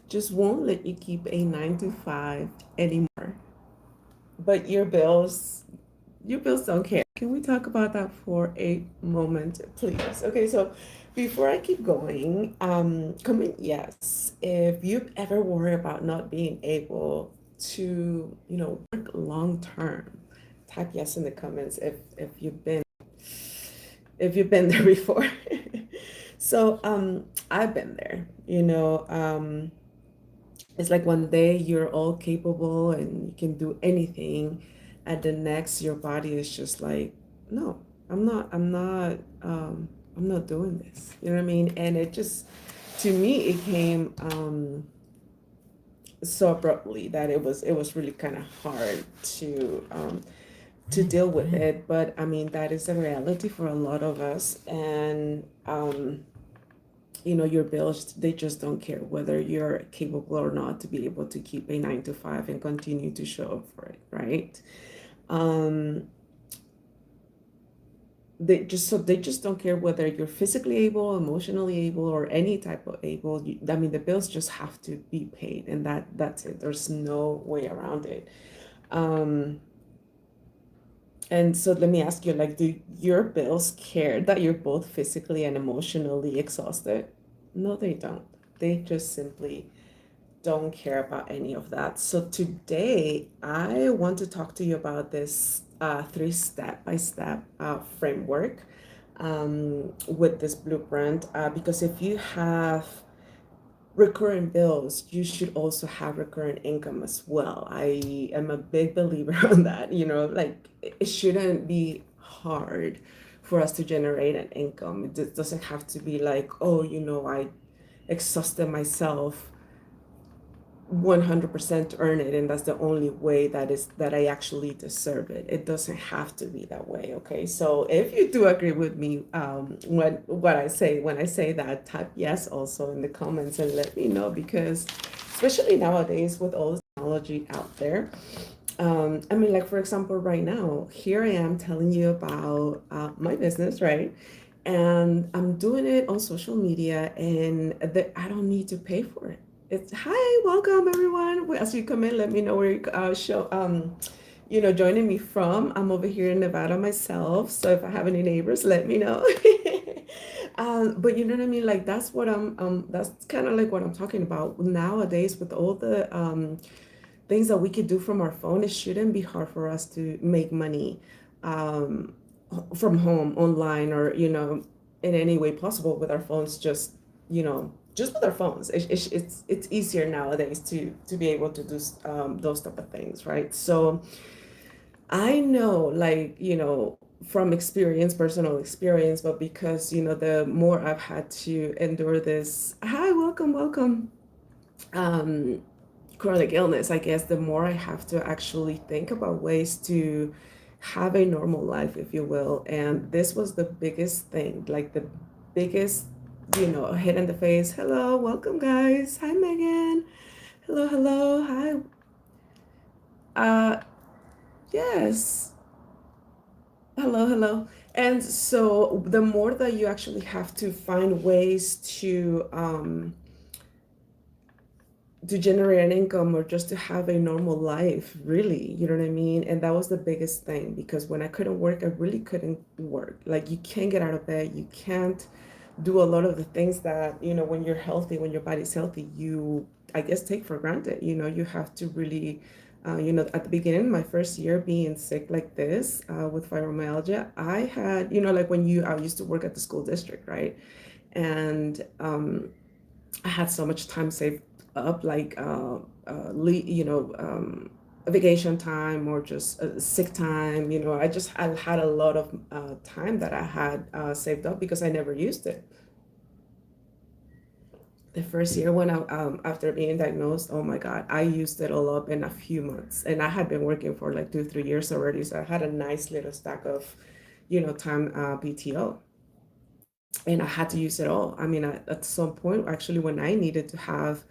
just won't let you keep a 9 to 5 anymore. But your bills don't care. Can we talk about that for a moment, please? Okay, so before I keep going, comment yes if you've ever worried about not being able to, work long term. Type yes in the comments if you've been there before. So I've been there. It's like one day you're all capable and you can do anything, and the next your body is just like, no, I'm not doing this. You know what I mean? And it just, to me, it came so abruptly that it was really kind of hard to deal with it. But I mean, that is a reality for a lot of us. And your bills, they just don't care whether you're capable or not to be able to keep a 9 to 5 and continue to show up for it, right? um they just don't care whether you're physically able, emotionally able, or any type of able. I mean, the bills just have to be paid, and that's it. There's no way around it. um and so let me ask you, like, do your bills care that you're both physically and emotionally exhausted? No, they don't. They just simply don't care about any of that. So today, I want to talk to you about this three step-by-step framework with this blueprint. Because if you have recurring bills, you should also have recurring income as well. I am a big believer on that. Like, it shouldn't be hard for us to generate an income. It doesn't have to be like, oh, I exhausted myself 100% earn it, and that's the only way that I actually deserve it. It doesn't have to be that way. Okay, so if you do agree with me, what I say when I say that, type yes also in the comments and let me know, because especially nowadays with all the technology out there, I mean, like, for example, right now, here I am telling you about my business, right? And I'm doing it on social media, and I don't need to pay for it. It's hi, welcome everyone. As you come in, let me know where you joining me from. I'm over here in Nevada myself, so if I have any neighbors, let me know. But you know what I mean? Like, that's kind of like what I'm talking about nowadays with all the things that we could do from our phone. It shouldn't be hard for us to make money um, from home, online, or in any way possible with our phones. Just with our phones, it's easier nowadays to be able to do those type of things, right? So I know, like, from experience, personal experience, but because the more I've had to endure this, hi, welcome, welcome, um chronic illness, I guess, the more I have to actually think about ways to have a normal life, if you will. And this was the biggest thing, like the biggest, hit in the face. Hello, welcome, guys. Hi, Megan. Hello, hello. Hi. Yes. Hello, hello. And so the more that you actually have to find ways to generate an income, or just to have a normal life, really, you know what I mean? And that was the biggest thing, because when I couldn't work, I really couldn't work. Like, you can't get out of bed, you can't do a lot of the things that, when you're healthy, when your body's healthy, you, I guess, take for granted. You have to really, at the beginning, my first year being sick like this, with fibromyalgia, I had, like, I used to work at the school district, right? And I had so much time saved up, like vacation time, or just sick time. I had a lot of time that I had saved up, because I never used it. The first year when after being diagnosed, oh my God, I used it all up in a few months, and I had been working for like 2, 3 years already, so I had a nice little stack of, time PTO, and I had to use it all. I mean, at some point, actually, when I needed to have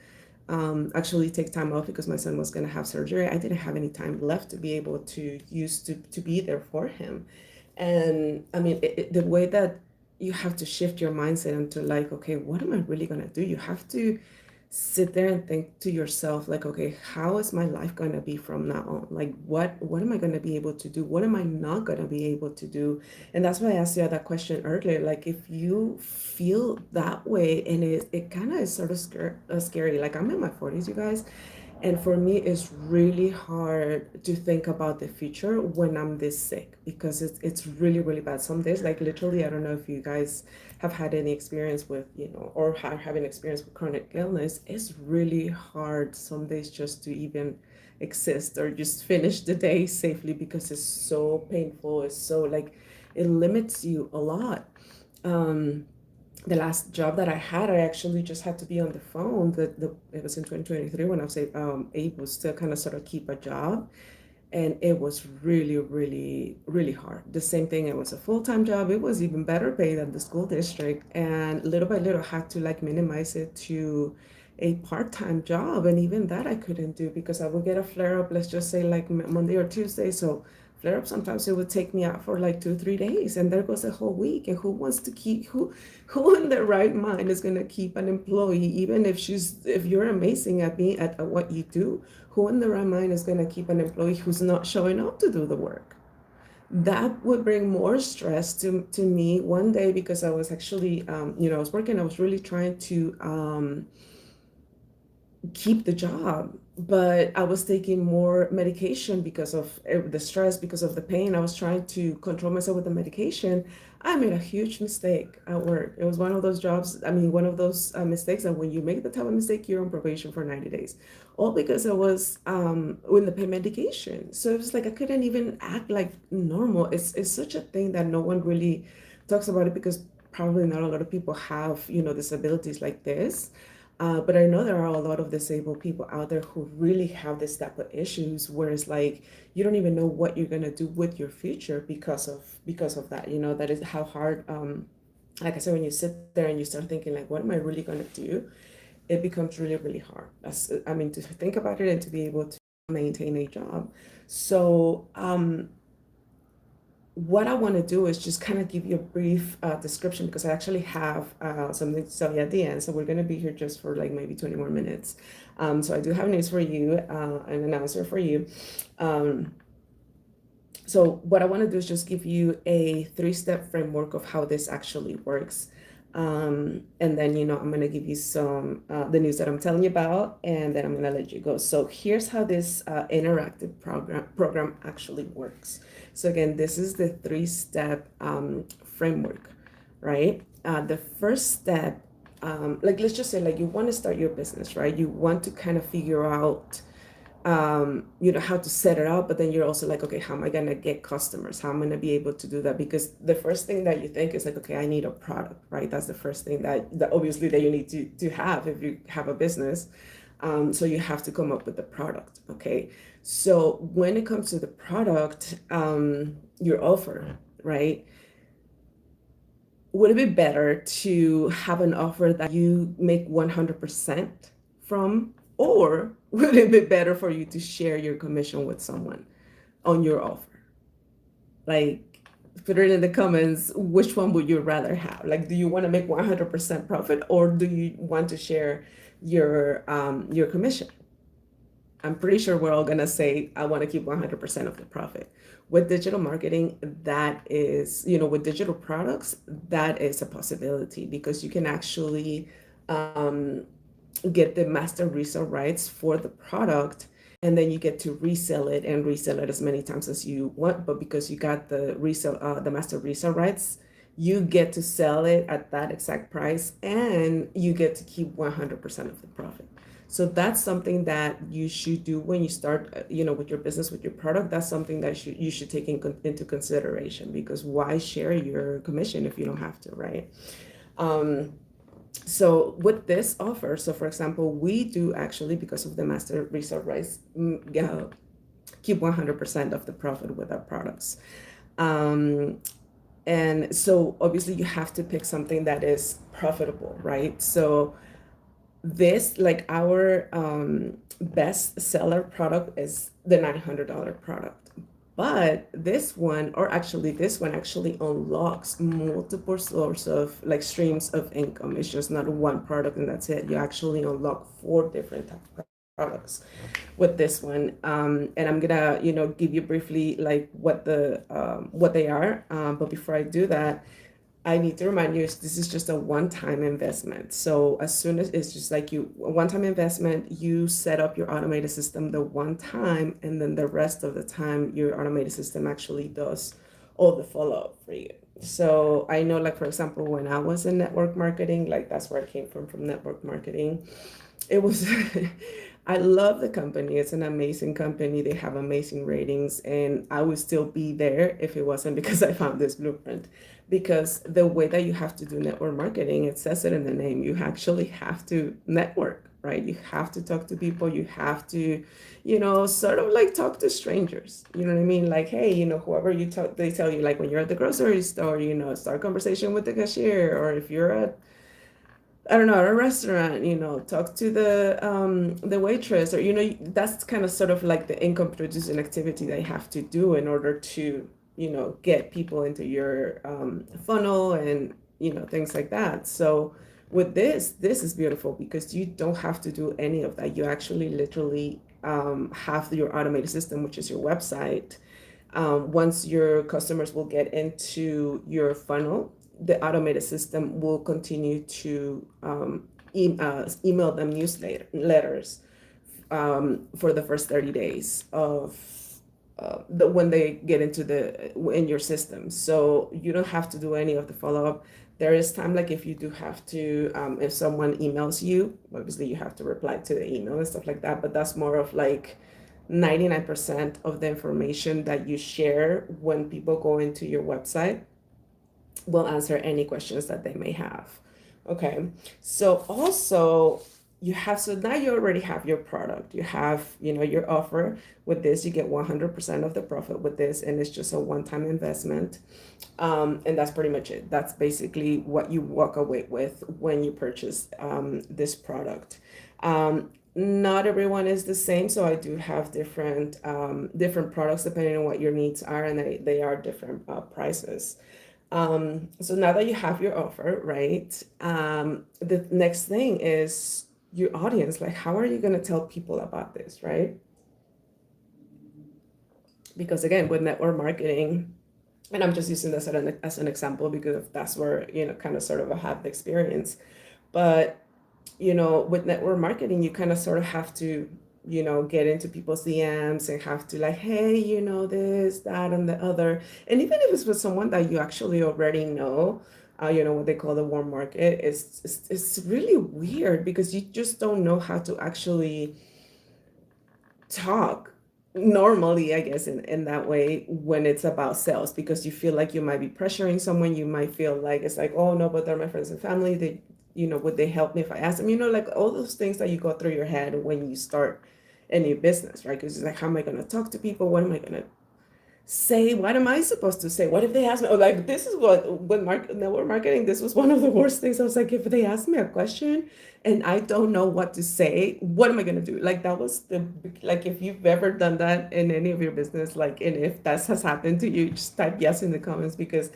actually take time off because my son was going to have surgery, I didn't have any time left to be able to use to be there for him. And I mean, the way that you have to shift your mindset into, like, okay, what am I really going to do? You have to sit there and think to yourself, like, okay, how is my life going to be from now on? Like, what am I going to be able to do? What am I not going to be able to do? And that's why I asked you that question earlier. Like, if you feel that way, and it kind of is sort of scary. Like, I'm in my 40s, you guys, and for me, it's really hard to think about the future when I'm this sick, because it's really, really bad. Some days, like literally, I don't know if you guys have had any experience with, or having experience with chronic illness. It's really hard some days just to even exist or just finish the day safely, because it's so painful. It's so like, it limits you a lot. Um, the last job that I had, I actually just had to be on the phone. It was in 2023 when I was able to kind of sort of keep a job. And it was really, really, really hard. The same thing, it was a full-time job. It was even better paid than the school district. And little by little, I had to like minimize it to a part-time job. And even that I couldn't do, because I would get a flare-up, let's just say like Monday or Tuesday. So flare-up, sometimes it would take me out for like 2, 3 days, and there goes a whole week. And who wants to keep, who in their right mind is going to keep an employee, even if you're amazing at being at what you do? Who in their right mind is going to keep an employee who's not showing up to do the work? That would bring more stress to me one day, because I was actually, I was working, I was really trying to keep the job, but I was taking more medication because of the stress, because of the pain. I was trying to control myself with the medication. I made a huge mistake at work. It was one of those jobs, I mean, one of those mistakes that when you make the type of mistake, you're on probation for 90 days. All because I was with the pain medication. So it was like I couldn't even act like normal. It's such a thing that no one really talks about it, because probably not a lot of people have, disabilities like this. But I know there are a lot of disabled people out there who really have this type of issues, where it's like you don't even know what you're gonna do with your future because of that. That is how hard. Like I said, when you sit there and you start thinking like, what am I really gonna do? It becomes really, really hard. I mean, to think about it and to be able to maintain a job. So, what I want to do is just kind of give you a brief description, because I actually have something to tell you at the end. So we're going to be here just for like maybe 20 more minutes. So I do have news for you, and an answer for you. So what I want to do is just give you a 3-step framework of how this actually works. And then, I'm going to give you some the news that I'm telling you about, and then I'm going to let you go. So here's how this interactive program actually works. So again, this is the 3-step framework, right? The first step, like let's just say like you want to start your business, right? You want to kind of figure out how to set it up, but then you're also like, okay, how am I gonna get customers? How am I gonna be able to do that? Because the first thing that you think is like, okay, I need a product, right? That's the first thing that obviously that you need to have if you have a business. So you have to come up with the product, okay? So when it comes to the product, your offer, right? Would it be better to have an offer that you make 100% from, or would it be better for you to share your commission with someone on your offer? Like, put it in the comments, which one would you rather have? Like, do you want to make 100% profit, or do you want to share your commission? I'm pretty sure we're all gonna say, I want to keep 100% of the profit. With digital marketing, that is, with digital products, that is a possibility, because you can actually get the master resale rights for the product, and then you get to resell it and resell it as many times as you want. But because you got the master resale rights, you get to sell it at that exact price, and you get to keep 100% of the profit. So that's something that you should do when you start, with your business, with your product. That's something that you should take into consideration, because why share your commission if you don't have to, right? So with this offer, so for example, we do actually, because of the master resale rights, keep 100% of the profit with our products. And so obviously you have to pick something that is profitable, right? So this, like our best seller product is the $900 product. But this one, or actually this one actually unlocks multiple source of like streams of income. It's just not one product and that's it. You actually unlock four different types of products with this one. And I'm gonna, give you briefly like what they are. But before I do that, I need to remind you, this is just a one-time investment. So as soon as it's just like a one-time investment, you set up your automated system the one time, and then the rest of the time, your automated system actually does all the follow-up for you. So I know, like for example, when I was in network marketing, like that's where I came from network marketing. It was I love the company. It's an amazing company. They have amazing ratings, and I would still be there if it wasn't because I found this blueprint. Because the way that you have to do network marketing, it says it in the name. You actually have to network, right? You have to talk to people. You have to, sort of like talk to strangers. You know what I mean? Like, hey, whoever you talk, they tell you, like when you're at the grocery store, start a conversation with the cashier, or if you're at I don't know, at a restaurant, talk to the waitress, or that's kind of sort of like the income producing activity they have to do in order to, get people into your funnel and things like that. So with this is beautiful because you don't have to do any of that. You actually literally have your automated system, which is your website. Once your customers will get into your funnel, the automated system will continue to email them newsletters for the first 30 days of when they get into in your system. So you don't have to do any of the follow-up. There is time, like if you do have to, if someone emails you, obviously you have to reply to the email and stuff like that, but that's more of like 99% of the information that you share when people go into your website will answer any questions that they may have. Okay. So also so now you already have your product. You have, your offer. With this, you get 100% of the profit with this, and it's just a one-time investment. And that's pretty much it. That's basically what you walk away with when you purchase this product. Not everyone is the same, so I do have different products depending on what your needs are, and they are different prices. So now that you have your offer, right? The next thing is your audience. Like, how are you going to tell people about this, right? Because again, with network marketing, and I'm just using this as an example because that's where, kind of sort of I have the experience. But, with network marketing, you kind of sort of have to, get into people's DMs and have to like, hey, this, that, and the other. And even if it's with someone that you actually already know, what they call the warm market, it's really weird because you just don't know how to actually talk normally, I guess, in that way when it's about sales, because you feel like you might be pressuring someone. You might feel like it's like, oh no, but they're my friends and family. They, would they help me if I ask them? Like all those things that you go through your head when you start a new business, right? Because it's like, how am I going to talk to people? What am I going to say? What am I supposed to say? What if they ask me? Oh, like this is what with network marketing, this was one of the worst things. I was like, if they ask me a question and I don't know what to say, what am I gonna do? Like that was like if you've ever done that in any of your business, like, and if that has happened to you, just type yes in the comments because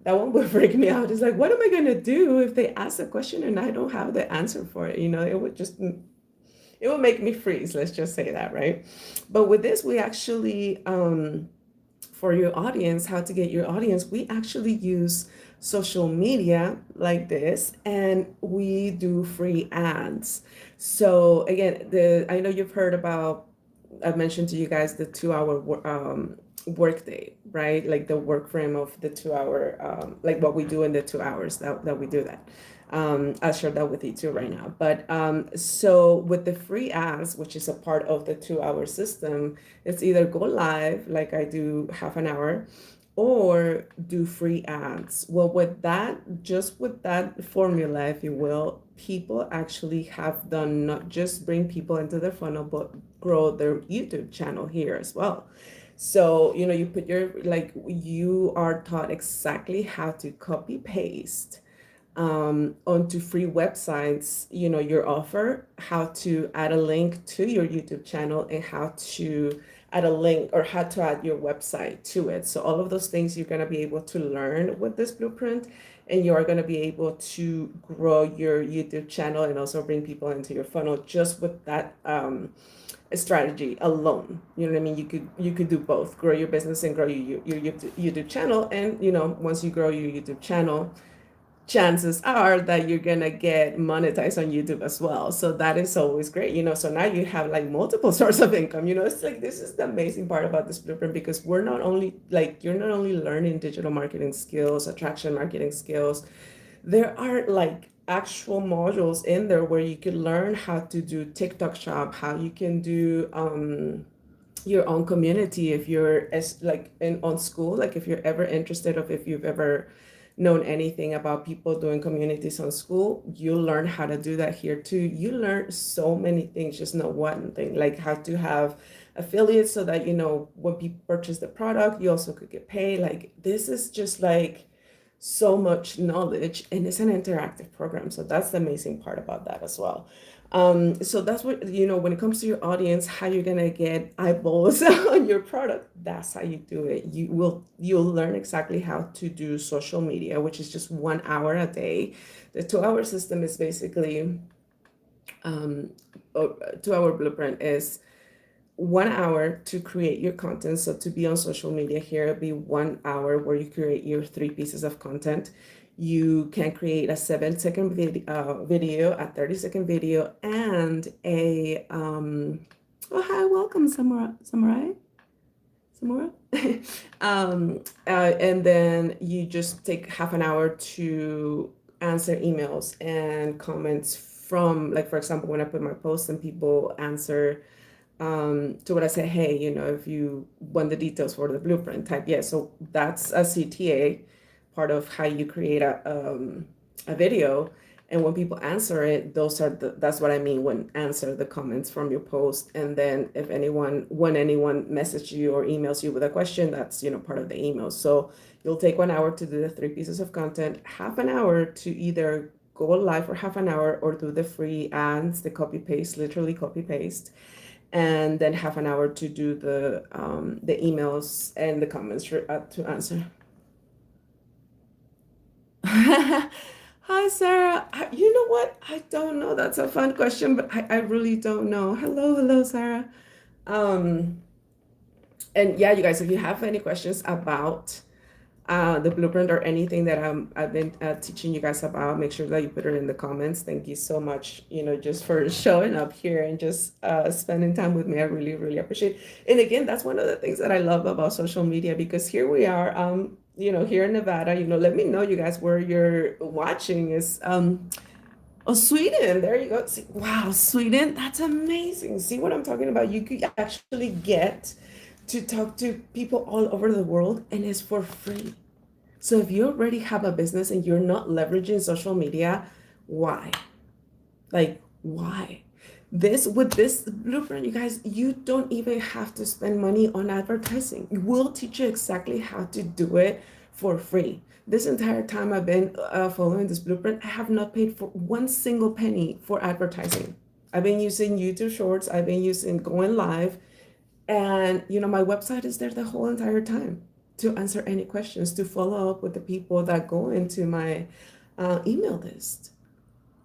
that one would freak me out. It's like, what am I gonna do if they ask a question and I don't have the answer for it? It would make me freeze. Let's just say that, right? But with this, we actually for your audience, how to get your audience, we actually use social media like this, and we do free ads. So again, I know you've heard about, I've mentioned to you guys the 2 hour workday, right? Like the work frame of the 2 hour, like what we do in the 2 hours that we do that. I'll share that with you too right now. But so with the free ads, which is a part of the 2 hour system, it's either go live, like I do half an hour, or do free ads. Well, just with that formula, if you will, people actually have done not just bring people into their funnel, but grow their YouTube channel here as well. So, you put you are taught exactly how to copy paste onto free websites, your offer, how to add a link to your YouTube channel, and how to add a link or how to add your website to it. So all of those things you're going to be able to learn with this blueprint, and you are going to be able to grow your YouTube channel and also bring people into your funnel just with that strategy alone. You know what I mean? You could do both, grow your business and grow your YouTube channel. And once you grow your YouTube channel, chances are that you're gonna get monetized on YouTube as well. So that is always great, So now you have like multiple sources of income. It's like this is the amazing part about this blueprint, because we're not only like you're not only learning digital marketing skills, attraction marketing skills. There are like actual modules in there where you can learn how to do TikTok shop, how you can do your own community if you're as like in on school, like if you're ever interested, or if you've ever known anything about people doing communities on school, you learn how to do that here too. You learn so many things, just not one thing, like how to have affiliates so that when people purchase the product, you also could get paid. Like this is just like so much knowledge, and it's an interactive program. So that's the amazing part about that as well. So that's what, when it comes to your audience, how you're gonna get eyeballs on your product, that's how you do it. You'll learn exactly how to do social media, which is just 1 hour a day. The 2 hour system is basically 2 hour blueprint is 1 hour to create your content. So to be on social media here, it'll be 1 hour where you create your 3 pieces of content. You can create a 7-second video, a 30-second video, and a oh hi, welcome Samurai. And then you just take half an hour to answer emails and comments from, like, for example, when I put my posts and people answer to what I say, hey, if you want the details for the blueprint, type yes. So that's a CTA part of how you create a video. And when people answer it, that's what I mean when answer the comments from your post. And then when anyone messages you or emails you with a question, that's part of the email. So you'll take 1 hour to do the 3 pieces of content, half an hour to either go live for half an hour or do the free ads, the copy paste, literally copy paste, and then half an hour to do the emails and the comments to answer. Hi, Sarah. You know what? I don't know. That's a fun question, but I really don't know. Hello, Sarah. Um, and yeah, you guys, if you have any questions about the blueprint or anything that I've been teaching you guys about, make sure that you put it in the comments. Thank you so much, just for showing up here and just spending time with me. I really, really appreciate it. And again, that's one of the things that I love about social media, because here we are, here in Nevada. Let me know, you guys, where you're watching is oh, Sweden. There you go. See, wow, Sweden. That's amazing. See what I'm talking about? You could actually get to talk to people all over the world, and it's for free. So if you already have a business and you're not leveraging social media, why? Like, why? With this blueprint, you guys, you don't even have to spend money on advertising. We'll teach you exactly how to do it for free. This entire time I've been following this blueprint, I have not paid for one single penny for advertising. I've been using YouTube Shorts. I've been using going live. And, my website is there the whole entire time to answer any questions, to follow up with the people that go into my email list.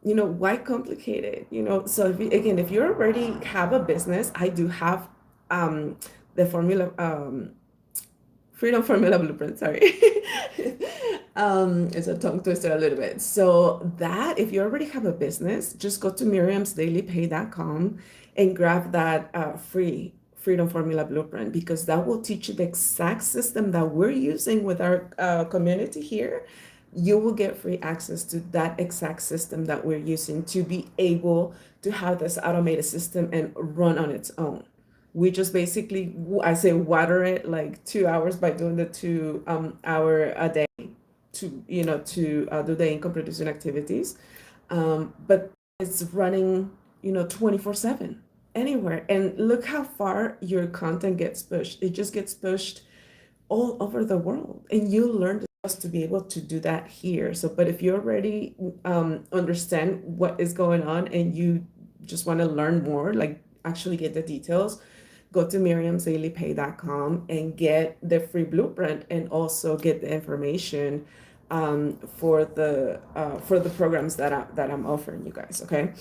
Why complicate it? So if you already have a business, I do have the formula, Freedom Formula Blueprint, sorry. It's a tongue twister a little bit. So that if you already have a business, just go to miriamsdailypay.com and grab that free Freedom Formula Blueprint, because that will teach you the exact system that we're using with our community here. You will get free access to that exact system that we're using to be able to have this automated system and run on its own. We just basically, I say, water it like 2 hours by doing the 2 hour a day to do the income producing activities, but it's running 24/7 anywhere. And look how far your content gets pushed. It just gets pushed all over the world, and you learn just to be able to do that here. So, but if you already understand what is going on and you just want to learn more, like actually get the details, go to miriamzaleypay.com and get the free blueprint and also get the information for the programs that I'm offering you guys. Okay.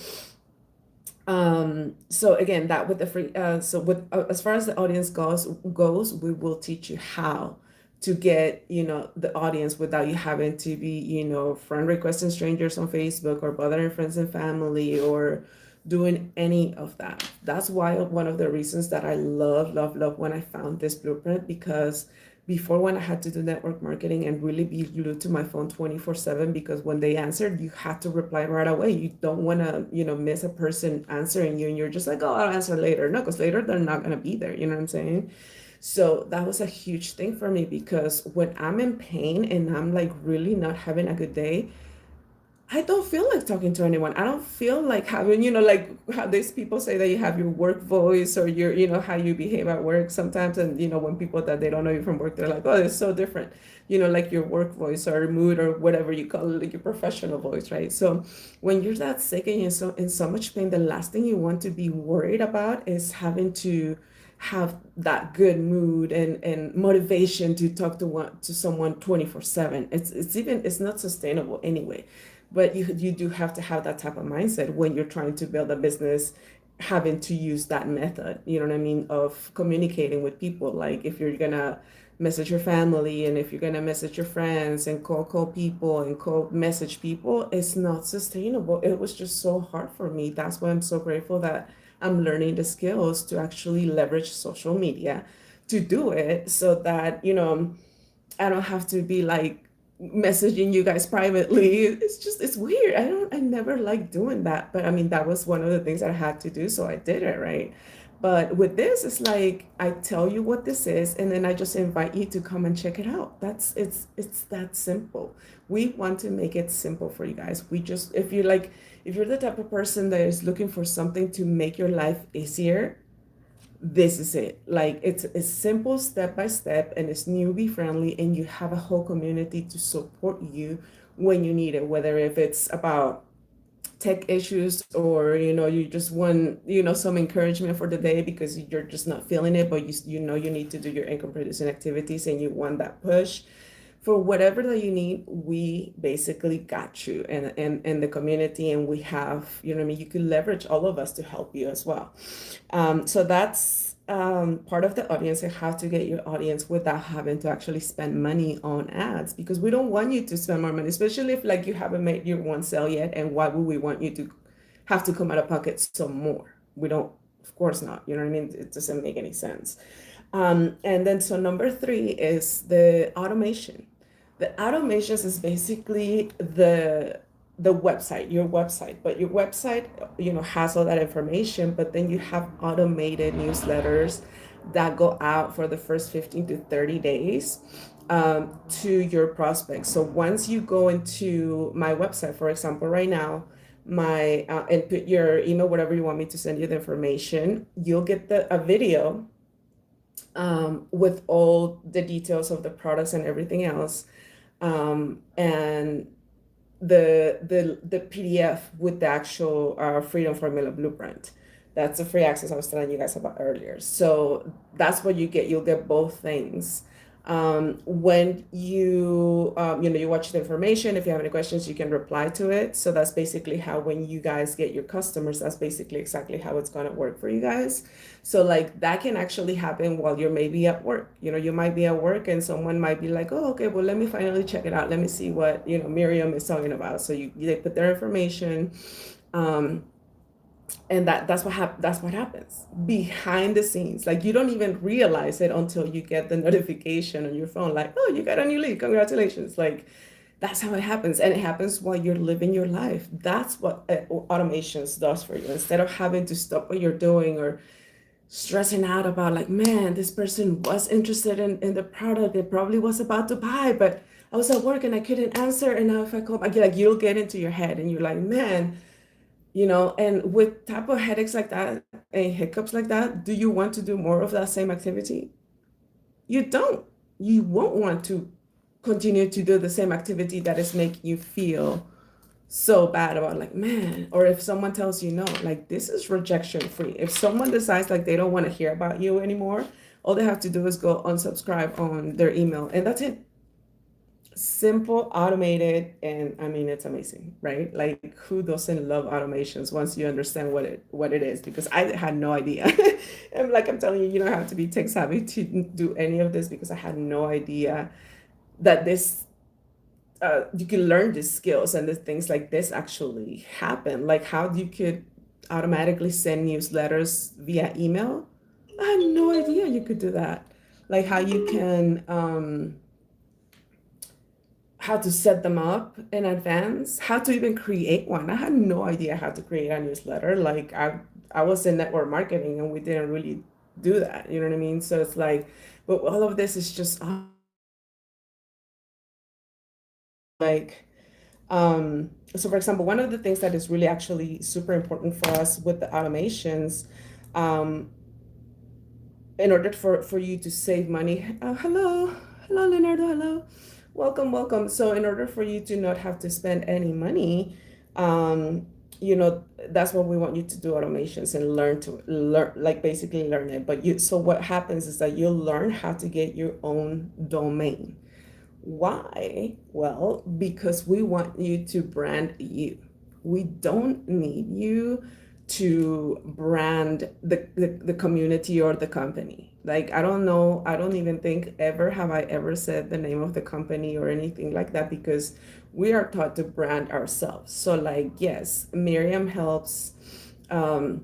So again, that with the free, so with as far as the audience goes, we will teach you how to get, the audience without you having to be, friend requesting strangers on Facebook or bothering friends and family or doing any of that. That's why one of the reasons that I love when I found this blueprint, because before, when I had to do network marketing and really be glued to my phone 24/7, because when they answered, you had to reply right away. You don't want to, miss a person answering you and you're just like, oh, I'll answer later. No, because later they're not going to be there. You know what I'm saying? So that was a huge thing for me, because when I'm in pain and I'm like really not having a good day, I don't feel like talking to anyone. I don't feel like having, like how these people say that you have your work voice, or your, how you behave at work sometimes. And, when people that they don't know you from work, they're like, oh, it's so different, like your work voice or mood or whatever you call it, like your professional voice, right? So when you're that sick and you're so in so much pain, the last thing you want to be worried about is having to have that good mood and motivation to talk to someone 24/7. It's not sustainable anyway. But you do have to have that type of mindset when you're trying to build a business, having to use that method, you know what I mean, of communicating with people. Like if you're gonna message your family, and if you're gonna message your friends and call people and call message people, it's not sustainable. It was just so hard for me. That's why I'm so grateful that I'm learning the skills to actually leverage social media to do it, so that, I don't have to be like messaging you guys privately. It's weird. I never liked doing that. But I mean, that was one of the things I had to do. So I did it, right? But with this, it's like I tell you what this is, and then I just invite you to come and check it out. It's that simple. We want to make it simple for you guys. If you're the type of person that is looking for something to make your life easier, this is it. Like it's simple, step by step, and it's newbie friendly, and you have a whole community to support you when you need it, whether if it's about tech issues, or you just want, some encouragement for the day because you're just not feeling it, but you need to do your income producing activities and you want that push. For whatever that you need, we basically got you and the community, and we have, what I mean, you can leverage all of us to help you as well. So that's part of the audience, and how to get your audience without having to actually spend money on ads, because we don't want you to spend more money, especially if like you haven't made your one sale yet. And why would we want you to have to come out of pocket some more? We don't, of course not. You know what I mean? It doesn't make any sense. And then, so number 3 is the automation. The automations is basically the website, your website, but your website, has all that information, but then you have automated newsletters that go out for the first 15 to 30 days to your prospects. So once you go into my website, for example, right now, and put your email, whatever you want me to send you the information, you'll get a video with all the details of the products and everything else, and the PDF with the actual Freedom Formula Blueprint. That's the free access I was telling you guys about earlier. So that's what you get. You'll get both things. When you watch the information, if you have any questions, you can reply to it. So that's basically how, when you guys get your customers, that's basically exactly how it's going to work for you guys. So like that can actually happen while you're maybe at work. You might be at work and someone might be like, oh, okay, well, let me finally check it out. Let me see what, Miriam is talking about. So they put their information, and that's what happens behind the scenes. Like you don't even realize it until you get the notification on your phone, like, oh, you got a new lead, congratulations. Like that's how it happens, and it happens while you're living your life. That's what automations does for you. Instead of having to stop what you're doing or stressing out about, like, man, this person was interested in the product, they probably was about to buy, but I was at work and I couldn't answer, and now if I call, like you'll get into your head and you're like, man, and with type of headaches like that and hiccups like that, do you want to do more of that same activity? You don't. You won't want to continue to do the same activity that is making you feel so bad about like, man, or if someone tells you no, like this is rejection free. If someone decides like they don't want to hear about you anymore, all they have to do is go unsubscribe on their email and that's it. Simple, automated, and I mean it's amazing, right? Like who doesn't love automations once you understand what it is? Because I had no idea. And like I'm telling you, you don't have to be tech savvy to do any of this because I had no idea that this you can learn these skills and the things like this actually happen. Like how you could automatically send newsletters via email. I had no idea you could do that. Like how you can how to set them up in advance, how to even create one. I had no idea how to create a newsletter. Like I was in network marketing and we didn't really do that. You know what I mean? So it's like, but all of this is just like so for example, one of the things that is really actually super important for us with the automations, um, in order for you to save money. Hello, Leonardo. Hello, welcome. So in order for you to not have to spend any money, um, that's what we want you to do automations and learn, like basically learn it. But so what happens is that you'll learn how to get your own domain. Why? Well, because we want you to brand you. We don't need you to brand the community or the company. Like, I don't know, I don't even think ever have I ever said the name of the company or anything like that because we are taught to brand ourselves. So, like, yes, Miriam helps um,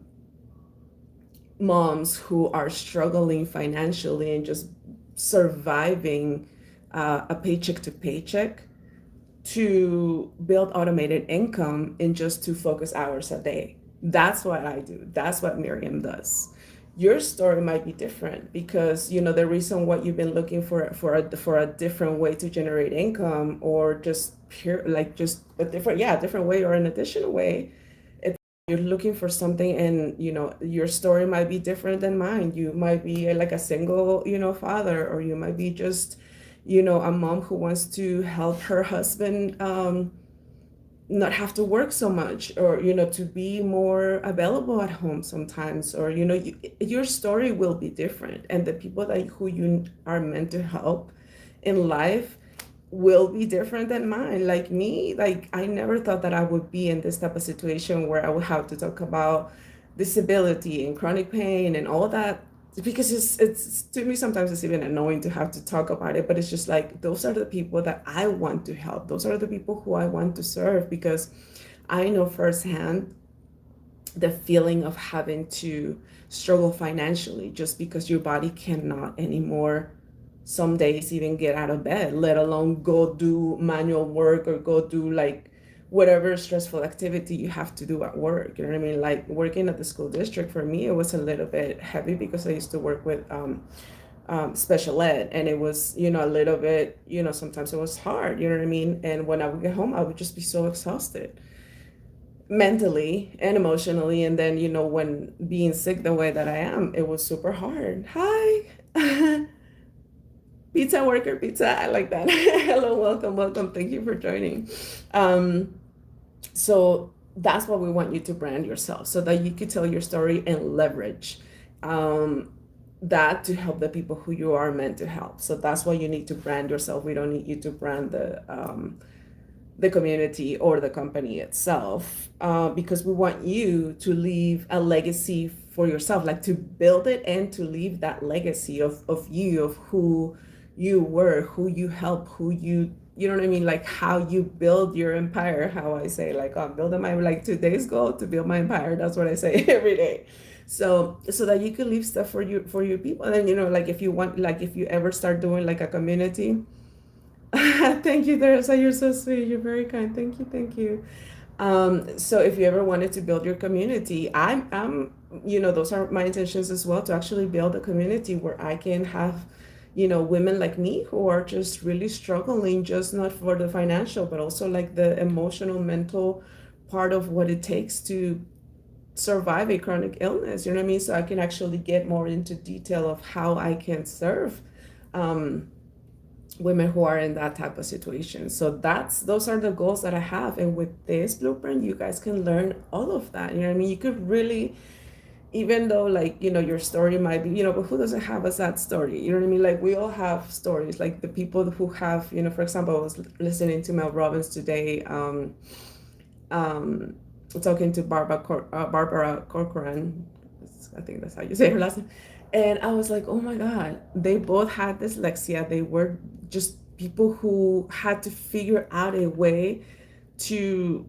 moms who are struggling financially and just surviving a paycheck to paycheck to build automated income in just 2 focus hours a day. That's what I do. That's what Miriam does. Your story might be different because the reason what you've been looking for a different way to generate income or just pure like just a different way or an additional way. You're looking for something and your story might be different than mine. You might be like a single father, or you might be just a mom who wants to help her husband not have to work so much, or to be more available at home sometimes, or your story will be different, and the people who you are meant to help in life will be different than mine. Like me, like I never thought that I would be in this type of situation where I would have to talk about disability and chronic pain and all that, because it's to me sometimes it's even annoying to have to talk about it, but it's just like those are the people that I want to help. Those are the people who I want to serve, because I know firsthand the feeling of having to struggle financially just because your body cannot anymore some days even get out of bed, let alone go do manual work or go do like whatever stressful activity you have to do at work. You know what I mean? Like working at the school district, for me, it was a little bit heavy because I used to work with special ed, and it was, a little bit, sometimes it was hard, you know what I mean? And when I would get home, I would just be so exhausted mentally and emotionally. And then, when being sick the way that I am, it was super hard. Hi. Pizza worker, pizza. I like that. Hello, welcome. Thank you for joining. Um, so that's what we want you to brand yourself so that you could tell your story and leverage um, that to help the people who you are meant to help. So that's why you need to brand yourself. We don't need you to brand the community or the company itself, because we want you to leave a legacy for yourself, like to build it and to leave that legacy of you, of who you were, who you help, who you know what I mean, like how you build your empire. How I say, like, I'm building my, like, today's goal to build my empire. That's what I say every day. So that you can leave stuff for your people. And then, like, if you want, like, if you ever start doing like a community. Thank you, Teresa. You're so sweet. You're very kind. Thank you. So if you ever wanted to build your community, I'm, those are my intentions as well, to actually build a community where I can have, women like me who are just really struggling, just not for the financial, but also like the emotional, mental part of what it takes to survive a chronic illness. You know what I mean? So I can actually get more into detail of how I can serve. Um, women who are in that type of situation. So those are the goals that I have. And with this blueprint, you guys can learn all of that. You know what I mean? You could really, even though like, your story might be, but who doesn't have a sad story? You know what I mean? Like we all have stories, like the people who have, for example, I was listening to Mel Robbins today, um, talking to Barbara Corcoran. I think that's how you say her last name. And I was like, oh my God, they both had dyslexia. They were just people who had to figure out a way to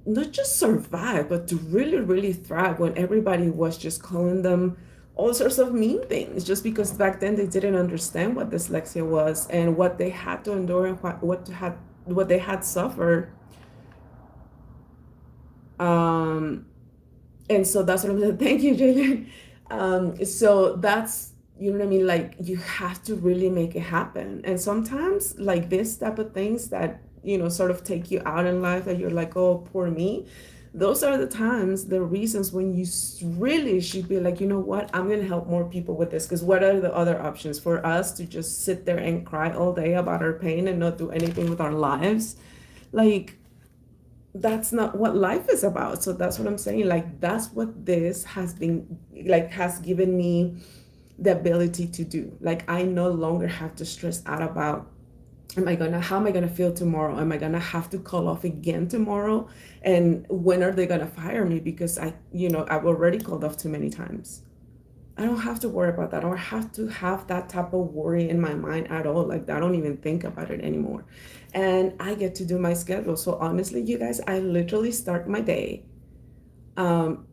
not just survive, but to really, really thrive when everybody was just calling them all sorts of mean things, just because back then they didn't understand what dyslexia was and what they had to endure and what they had suffered. Um, and so that's what I'm saying. Thank you, Jalen. So that's, you know what I mean? Like you have to really make it happen. And sometimes like this type of things that, sort of take you out in life that you're like, oh, poor me. Those are the times, the reasons when you really should be like, you know what, I'm going to help more people with this. Because what are the other options for us to just sit there and cry all day about our pain and not do anything with our lives? Like, that's not what life is about. So that's what I'm saying. Like, that's what this has been, like, has given me the ability to do. Like, I no longer have to stress out about, how am I gonna feel tomorrow? Am I gonna have to call off again tomorrow? And when are they gonna fire me? Because I've already called off too many times. I don't have to worry about that. I don't have to have that type of worry in my mind at all. Like, I don't even think about it anymore. And I get to do my schedule. So honestly, you guys, I literally start my day um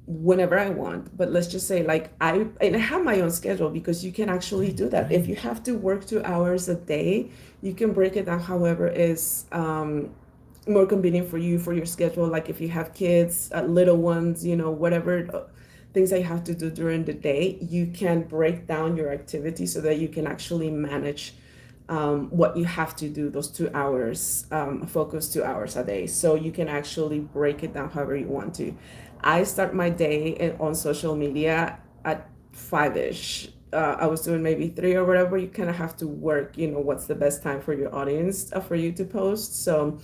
whenever I want. But let's just say like I have my own schedule, because you can actually do that. If you have to work 2 hours a day, you can break it down however is more convenient for you, for your schedule. Like if you have kids, little ones, whatever things that you have to do during the day, you can break down your activity so that you can actually manage what you have to do those 2 hours, focus 2 hours a day. So you can actually break it down however you want to. I start my day on social media at 5-ish. I was doing maybe 3 or whatever. You kind of have to work, what's the best time for your audience, for you to post. So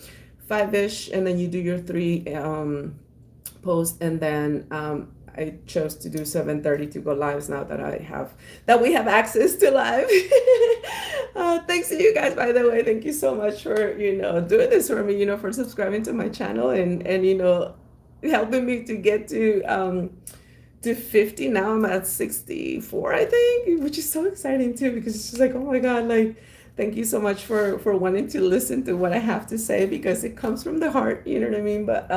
5-ish, and then you do your 3 posts, and then I chose to do 7:30 to go lives now that we have access to live. Thanks to you guys, by the way. Thank you so much for doing this for me. For subscribing to my channel, and helping me to get to 50. Now I'm at 64, I think, which is so exciting too, because it's just like, oh my God, like, thank you so much for wanting to listen to what I have to say, because it comes from the heart, you know what I mean? But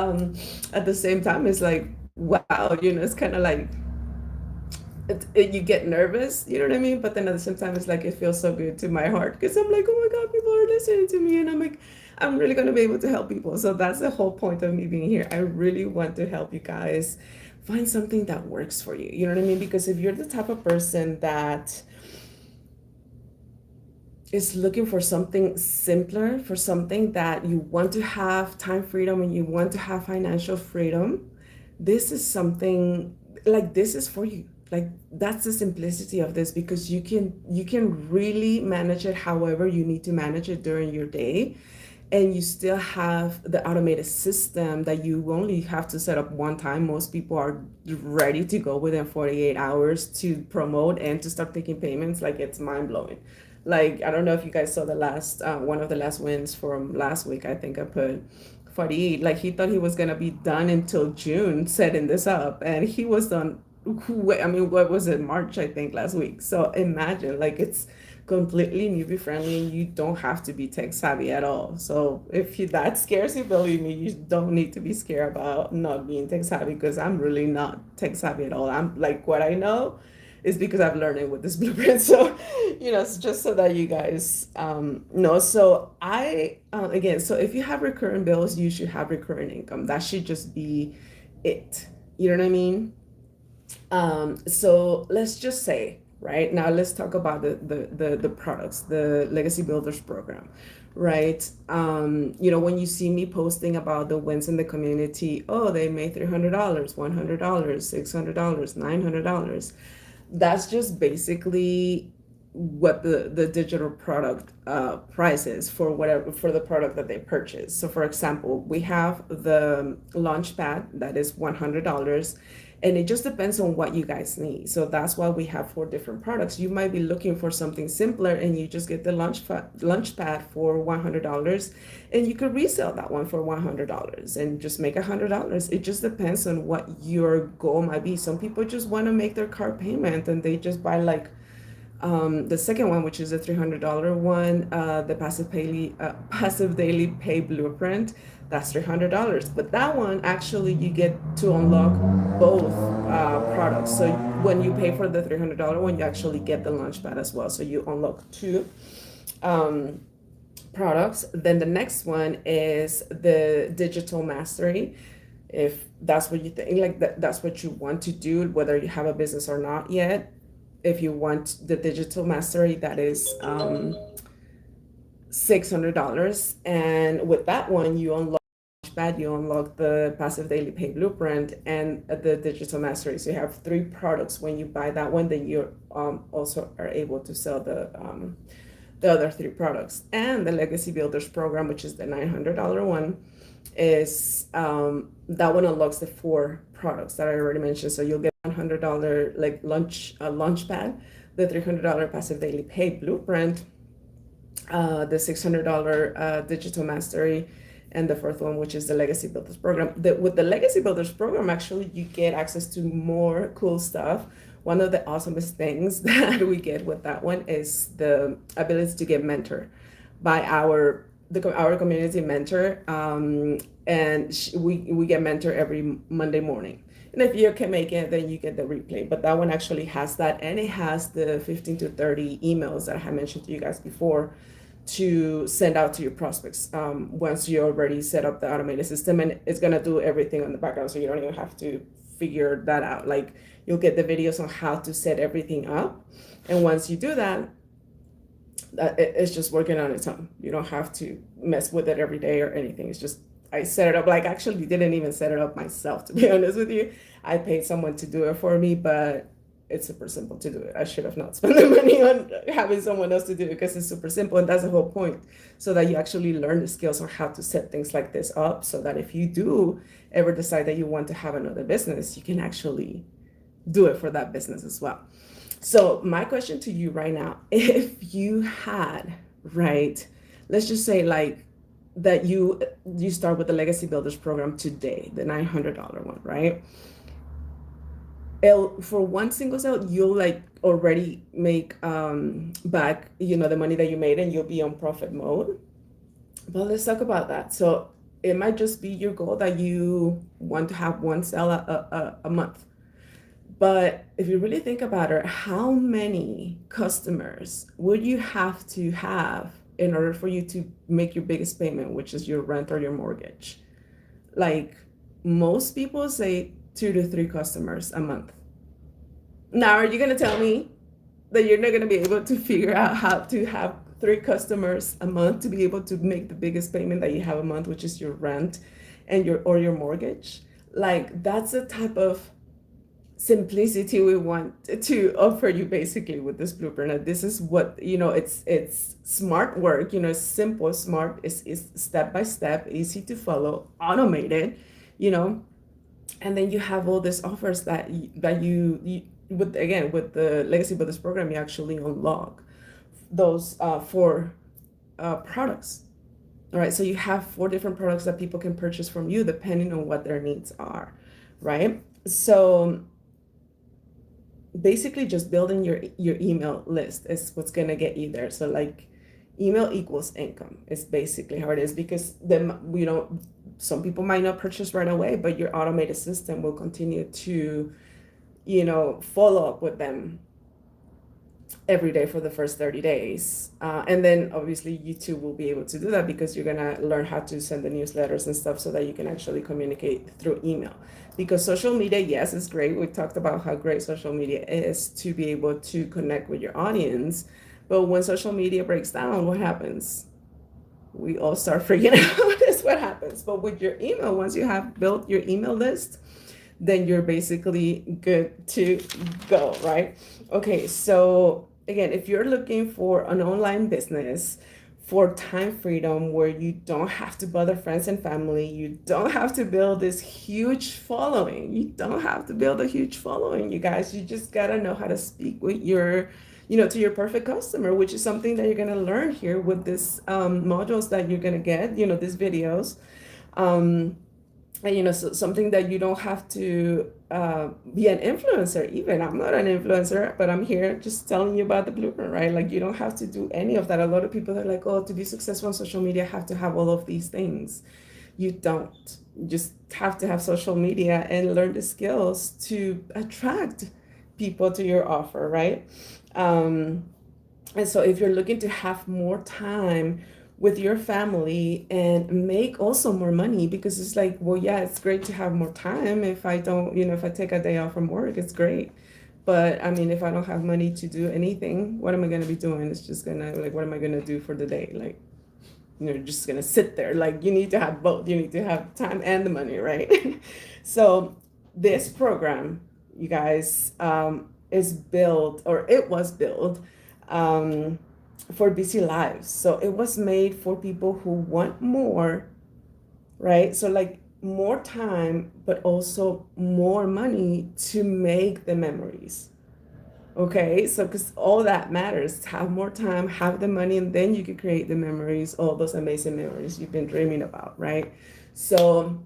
at the same time, it's like, wow, it's kind of like you get nervous, you know what I mean? But then at the same time, it's like it feels so good to my heart, because I'm like, oh my God, people are listening to me, and I'm like, I'm really going to be able to help people. So that's the whole point of me being here. I really want to help you guys find something that works for you. You know what I mean? Because if you're the type of person that is looking for something simpler, for something that you want to have time freedom and you want to have financial freedom, this is something like this is for you. Like, that's the simplicity of this, because you can really manage it however you need to manage it during your day, and you still have the automated system that you only have to set up one time. Most people are ready to go within 48 hours to promote and to start taking payments. Like, it's mind blowing. Like, I don't know if you guys saw the last one of the last wins from last week. I think I put 48. Like, he thought he was gonna be done until June setting this up, and he was done. I mean, what was it, March, I think, last week. So imagine, like, it's completely newbie friendly, and you don't have to be tech savvy at all. So if that scares you, believe me, you don't need to be scared about not being tech savvy, because I'm really not tech savvy at all. I'm like, what I know is because I've learned it with this blueprint. So, it's just so that you guys know. So again, so if you have recurring bills, you should have recurring income. That should just be it. You know what I mean? So let's just say, right now, let's talk about the products, the Legacy Builders program, right? When you see me posting about the wins in the community, oh, they made $300, $100, $600, $900. That's just basically what the digital product price is for whatever for the product that they purchase. So for example, we have the Launchpad that is $100, and it just depends on what you guys need. So that's why we have four different products. You might be looking for something simpler, and you just get the Launchpad for $100, and you could resell that one for $100 and just make $100. It just depends on what your goal might be. Some people just want to make their car payment, and they just buy like the second one, which is a $300 one, the passive daily pay blueprint. That's $300. But that one, actually, you get to unlock both products. So when you pay for the $300 one, you actually get the Launchpad as well. So you unlock two products. Then the next one is the Digital Mastery. If that's what you think, like that's what you want to do, whether you have a business or not yet. If you want the Digital Mastery, that is $600. And with that one, you unlock the passive daily pay blueprint and the Digital Mastery. So you have three products. When you buy that one, then you also are able to sell the other three products. And the Legacy Builders program, which is the $900 one, is that one unlocks the four products that I already mentioned. So you'll get $100 like Launchpad, the $300 passive daily pay blueprint, the $600 Digital Mastery, and the fourth one, which is the Legacy Builders program. With the Legacy Builders program, actually, you get access to more cool stuff. One of the awesomest things that we get with that one is the ability to get mentored by our community mentor, and we get mentor every Monday morning. And if you can make it, then you get the replay. But that one actually has that, and it has the 15 to 30 emails that I had mentioned to you guys before to send out to your prospects once you already set up the automated system, and it's gonna do everything on the background, so you don't even have to figure that out. Like, you'll get the videos on how to set everything up, and once you do that, it's just working on its own. You don't have to mess with it every day or anything. It's just, I set it up. Like, actually didn't even set it up myself, to be honest with you. I paid someone to do it for me, but it's super simple to do it. I should have not spent the money on having someone else to do it, because it's super simple, and that's the whole point, so that you actually learn the skills on how to set things like this up, so that if you do ever decide that you want to have another business, you can actually do it for that business as well. So my question to you right now, if you had, right, let's just say like that you start with the Legacy Builders program today, the $900 one, right? For one single sale, you'll like already make back, the money that you made, and you'll be on profit mode. But let's talk about that. So it might just be your goal that you want to have one sale a month. But if you really think about it, how many customers would you have to have in order for you to make your biggest payment, which is your rent or your mortgage? Like, most people say 2 to 3 customers a month. Now, are you going to tell me that you're not going to be able to figure out how to have 3 customers a month to be able to make the biggest payment that you have a month, which is your rent and your mortgage? Like, that's the type of simplicity we want to offer you basically with this blueprint. And this is what, it's smart work, it's simple, smart, is step by step, easy to follow, automated, and then you have all these offers that you with the Legacy Builders program, you actually unlock those 4 products. All right, so you have 4 different products that people can purchase from you depending on what their needs are, right? So basically just building your email list is what's going to get you there. So like, email equals income is basically how it is, because then some people might not purchase right away, but your automated system will continue to follow up with them every day for the first 30 days. And then obviously YouTube will be able to do that, because you're going to learn how to send the newsletters and stuff, so that you can actually communicate through email. Because social media, yes, it's great. We talked about how great social media is to be able to connect with your audience. But when social media breaks down, what happens? We all start freaking out. That's what happens. But with your email, once you have built your email list, then you're basically good to go, right? Okay, so again, if you're looking for an online business for time freedom where you don't have to bother friends and family, you don't have to build this huge following. You don't have to build a huge following, you guys. You just gotta know how to speak with your, to your perfect customer, which is something that you're gonna learn here with this modules that you're gonna get, these videos. Um, and so something that you don't have to be an influencer. Even I'm not an influencer, but I'm here just telling you about the blueprint, right? Like, you don't have to do any of that. A lot of people are like, oh, to be successful on social media, I have to have all of these things. You don't. You just have to have social media and learn the skills to attract people to your offer, right? um, and so if you're looking to have more time with your family and make also more money, because it's like, well, yeah, it's great to have more time. If I don't, if I take a day off from work, it's great. But I mean, if I don't have money to do anything, what am I going to be doing? It's just going to, like, what am I going to do for the day? Like, you're just going to sit there. Like, you need to have both. You need to have time and the money, right? So this program, you guys, is built, or it was built, um, for busy lives. So it was made for people who want more, right? So, like, more time, but also more money to make the memories. Okay, so because all that matters, have more time, have the money, and then you can create the memories, all those amazing memories you've been dreaming about, right? So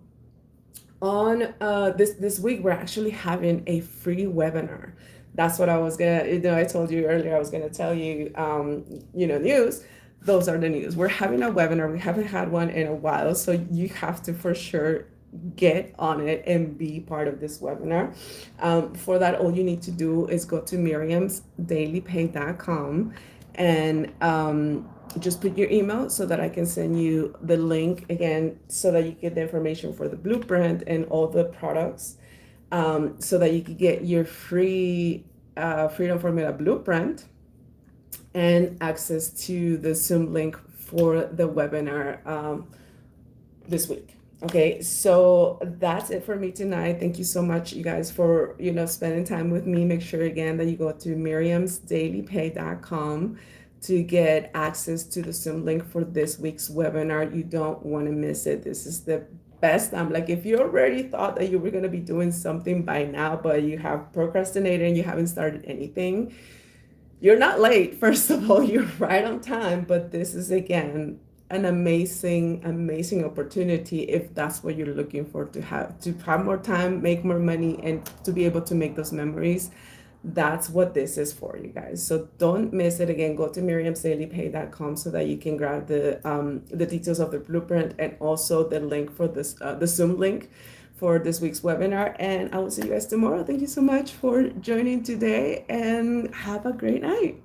on this week, we're actually having a free webinar. That's what I was gonna, I told you earlier I was gonna tell you, news. Those are the news. We're having a webinar. We haven't had one in a while, so you have to for sure get on it and be part of this webinar. For that, all you need to do is go to miriamsdailypay.com and just put your email so that I can send you the link again, so that you get the information for the blueprint and all the products, so that you can get your free Freedom Formula blueprint and access to the Zoom link for the webinar this week. Okay, so that's it for me tonight. Thank you so much, you guys, for spending time with me. Make sure again that you go to miriamsdailypay.com to get access to the Zoom link for this week's webinar. You don't want to miss it. This is the best time. Like, if you already thought that you were going to be doing something by now, but you have procrastinated and you haven't started anything, you're not late. First of all, you're right on time. But this is, again, an amazing opportunity if that's what you're looking for, to have more time, make more money, and to be able to make those memories. That's what this is for, you guys. So don't miss it. Again, go to miriamsdailypay.com so that you can grab the details of the blueprint and also the link for this the Zoom link for this week's webinar. And I will see you guys tomorrow. Thank you so much for joining today, and have a great night.